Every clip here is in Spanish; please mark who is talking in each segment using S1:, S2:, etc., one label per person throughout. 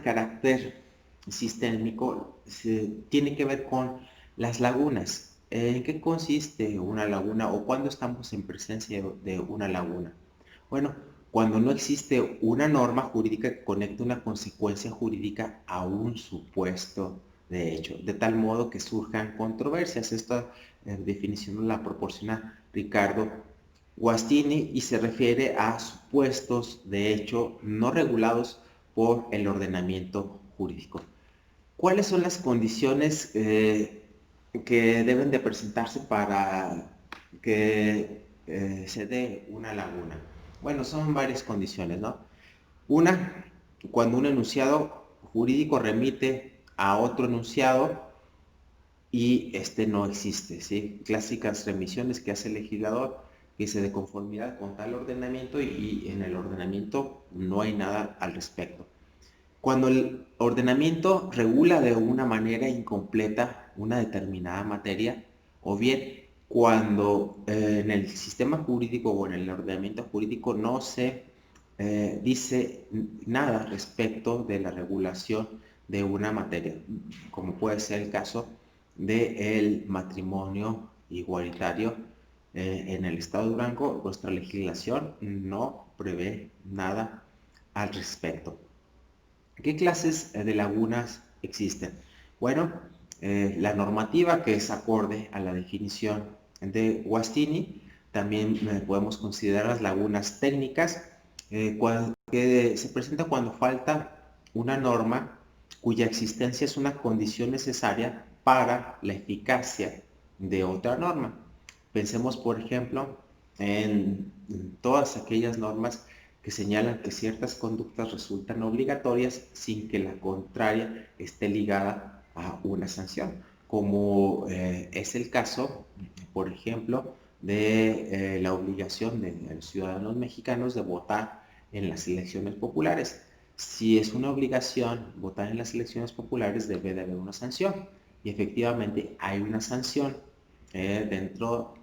S1: carácter sistémico tiene que ver con las lagunas. ¿En qué consiste una laguna o cuándo estamos en presencia de una laguna? Bueno, cuando no existe una norma jurídica que conecte una consecuencia jurídica a un supuesto de hecho, de tal modo que surjan controversias. Esta definición la proporciona Ricardo Guastini y se refiere a supuestos de hecho no regulados por el ordenamiento jurídico. ¿Cuáles son las condiciones que deben de presentarse para que se dé una laguna? Bueno, son varias condiciones, ¿no? Una, cuando un enunciado jurídico remite a otro enunciado y este no existe, ¿sí? Clásicas remisiones que hace el legislador que se de conformidad con tal ordenamiento y en el ordenamiento no hay nada al respecto. Cuando el ordenamiento regula de una manera incompleta una determinada materia, o bien cuando en el sistema jurídico o en el ordenamiento jurídico no se dice nada respecto de la regulación de una materia, como puede ser el caso del matrimonio igualitario. En el estado de Durango, nuestra legislación no prevé nada al respecto. ¿Qué clases de lagunas existen? Bueno, la normativa que es acorde a la definición de Guastini, también podemos considerar las lagunas técnicas, que se presenta cuando falta una norma cuya existencia es una condición necesaria para la eficacia de otra norma. Pensemos, por ejemplo, en todas aquellas normas que señalan que ciertas conductas resultan obligatorias sin que la contraria esté ligada a una sanción, como es el caso, por ejemplo, de la obligación de los ciudadanos mexicanos de votar en las elecciones populares. Si es una obligación votar en las elecciones populares, debe de haber una sanción. Y efectivamente hay una sanción dentro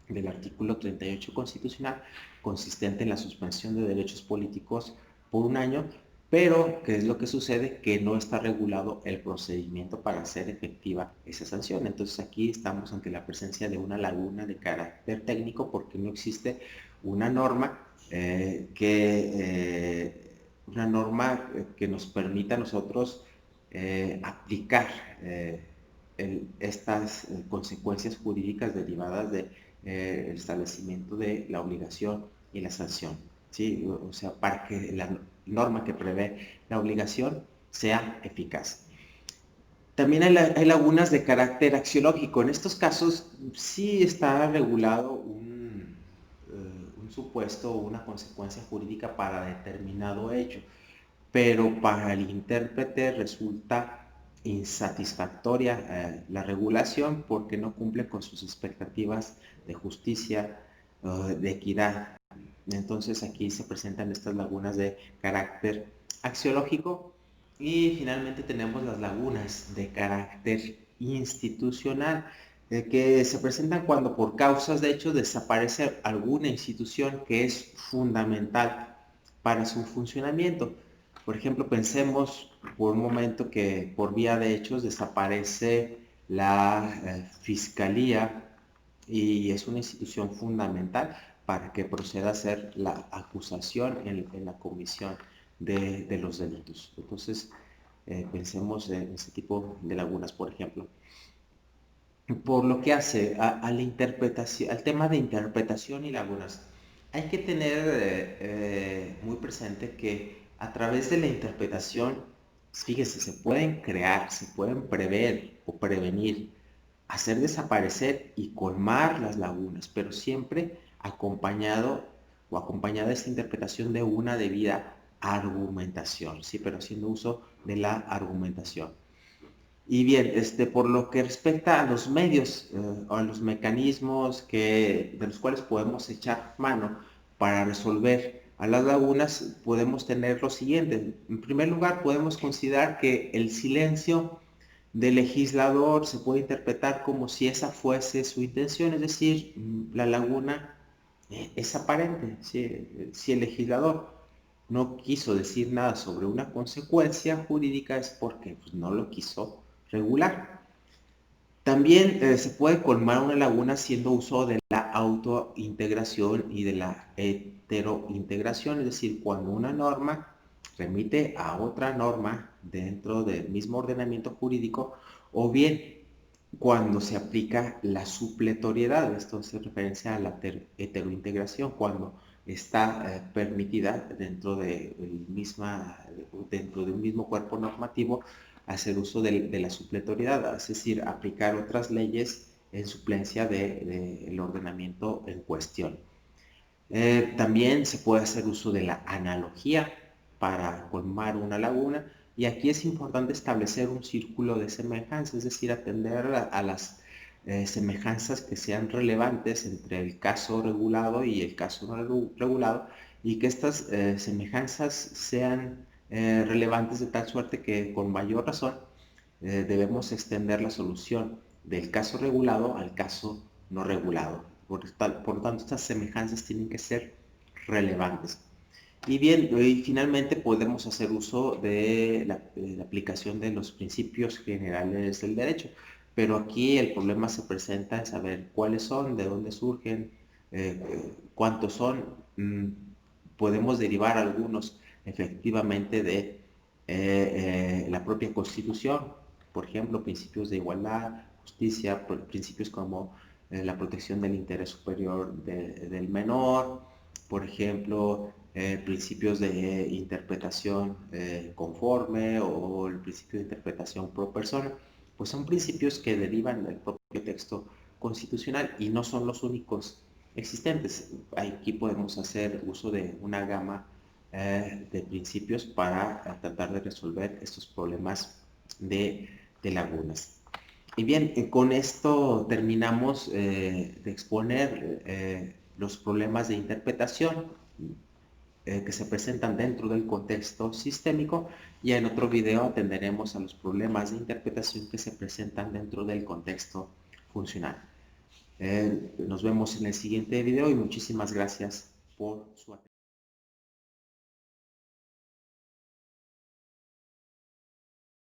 S1: del artículo 38 constitucional, consistente en la suspensión de derechos políticos por un año, pero ¿qué es lo que sucede? Que no está regulado el procedimiento para hacer efectiva esa sanción. Entonces aquí estamos ante la presencia de una laguna de carácter técnico porque no existe una norma que nos permita a nosotros aplicar estas consecuencias jurídicas derivadas de el establecimiento de la obligación y la sanción, ¿sí? O sea, para que la norma que prevé la obligación sea eficaz. También hay lagunas de carácter axiológico. En estos casos sí está regulado un supuesto o una consecuencia jurídica para determinado hecho, pero para el intérprete resulta insatisfactoria la regulación porque no cumple con sus expectativas de justicia, de equidad. Entonces aquí se presentan estas lagunas de carácter axiológico y finalmente tenemos las lagunas de carácter institucional que se presentan cuando por causas de hecho desaparece alguna institución que es fundamental para su funcionamiento. Por ejemplo, pensemos por un momento que por vía de hechos desaparece la Fiscalía y es una institución fundamental para que proceda a hacer la acusación en la comisión de los delitos. Entonces, pensemos en ese tipo de lagunas, por ejemplo. Por lo que hace a la interpretación, al tema de interpretación y lagunas, hay que tener muy presente que a través de la interpretación, fíjese, se pueden crear, se pueden prever o prevenir, hacer desaparecer y colmar las lagunas, pero siempre acompañado o acompañada de esta interpretación de una debida argumentación, ¿sí? Pero haciendo uso de la argumentación. Y bien, por lo que respecta a los medios o a los mecanismos de los cuales podemos echar mano para resolver a las lagunas, podemos tener lo siguiente. En primer lugar, podemos considerar que el silencio del legislador se puede interpretar como si esa fuese su intención, es decir, la laguna es aparente. Si el legislador no quiso decir nada sobre una consecuencia jurídica es porque pues, no lo quiso regular. También se puede colmar una laguna haciendo uso de la autointegración y de la heterointegración, es decir, cuando una norma remite a otra norma dentro del mismo ordenamiento jurídico, o bien cuando se aplica la supletoriedad. Esto hace referencia a la heterointegración, cuando está permitida dentro de un mismo cuerpo normativo hacer uso de la supletoriedad, es decir, aplicar otras leyes en suplencia del ordenamiento en cuestión. También se puede hacer uso de la analogía para colmar una laguna, y aquí es importante establecer un círculo de semejanza, es decir, atender a las semejanzas que sean relevantes entre el caso regulado y el caso no regulado, y que estas semejanzas sean relevantes de tal suerte que con mayor razón debemos extender la solución del caso regulado al caso no regulado. Por lo tanto, estas semejanzas tienen que ser relevantes. Y bien, y finalmente podemos hacer uso de la aplicación de los principios generales del derecho. Pero aquí el problema se presenta en saber cuáles son, de dónde surgen, cuántos son. Podemos derivar algunos efectivamente de la propia Constitución, por ejemplo, principios de igualdad, justicia, principios como la protección del interés superior del menor, por ejemplo, principios de interpretación conforme o el principio de interpretación pro persona, pues son principios que derivan del propio texto constitucional y no son los únicos existentes. Aquí podemos hacer uso de una gama de principios para tratar de resolver estos problemas de lagunas. Y bien, con esto terminamos de exponer los problemas de interpretación que se presentan dentro del contexto sistémico, y en otro video atenderemos a los problemas de interpretación que se presentan dentro del contexto funcional. Nos vemos en el siguiente video y muchísimas gracias por su atención.